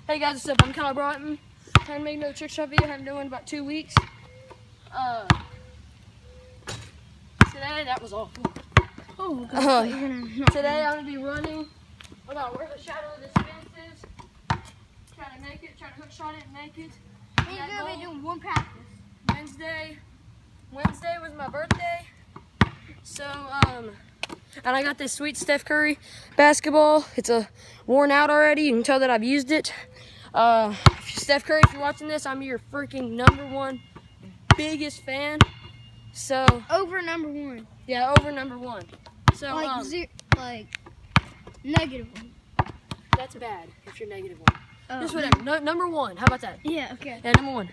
Hey guys, what's up? I'm Kyle Broughton. Trying to make another trick shot video. I haven't done one in about 2 weeks. Today, that was awful. Oh, God, Today I'm going to be running about where the shadow of this fence is. Try to make it, try to hook shot it and make it. You're going to be doing one practice. Wednesday was my birthday. So, and I got this sweet Steph Curry basketball. It's worn out already. You can tell that I've used it. Steph Curry, if you're watching this, I'm your freaking #1 biggest fan. So over #1. Yeah, over #1. So like -1. That's bad if you're -1. Just whatever. No, #1. How about that? Yeah. Okay. Yeah, #1.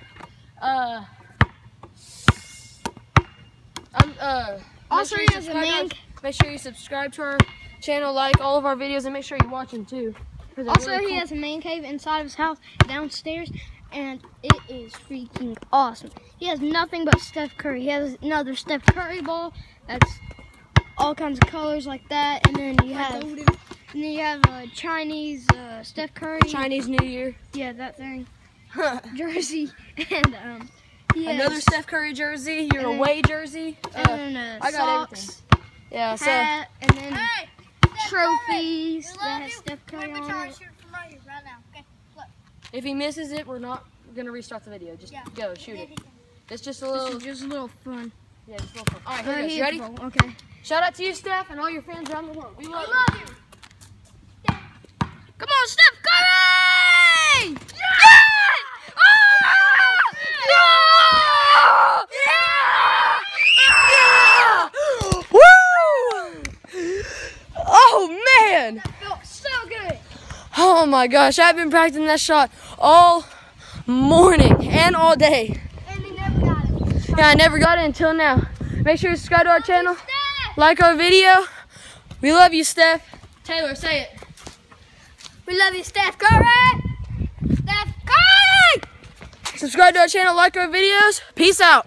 Also, he has a man. Make sure you subscribe to our channel, like all of our videos, and make sure you watch them too. Also, he has a man cave inside of his house downstairs, and it is freaking awesome. He has nothing but Steph Curry. He has another Steph Curry ball that's all kinds of colors like that, and then you have a Chinese Steph Curry. Chinese New Year. Yeah, that thing. Jersey, and another Steph Curry jersey, your away jersey. And I got everything. Yeah, so hat, and then trophies that has Steph Curry on it. If he misses it, we're not gonna restart the video. Just go shoot it. It's just a little, Just a little fun. Yeah, just a little fun. All right, here it goes. You ready? Okay. Shout out to you, Steph, and all your fans around the world. We love you. Come on, Steph Curry! Yeah! Oh man! That felt so good. Oh my gosh, I've been practicing that shot all morning and all day. And he never got it. Yeah, I never got it until now. Make sure you subscribe to our channel, like our video. We love you, Steph. Taylor, say it. We love you, Steph Curry! Steph Curry! Subscribe to our channel, like our videos. Peace out.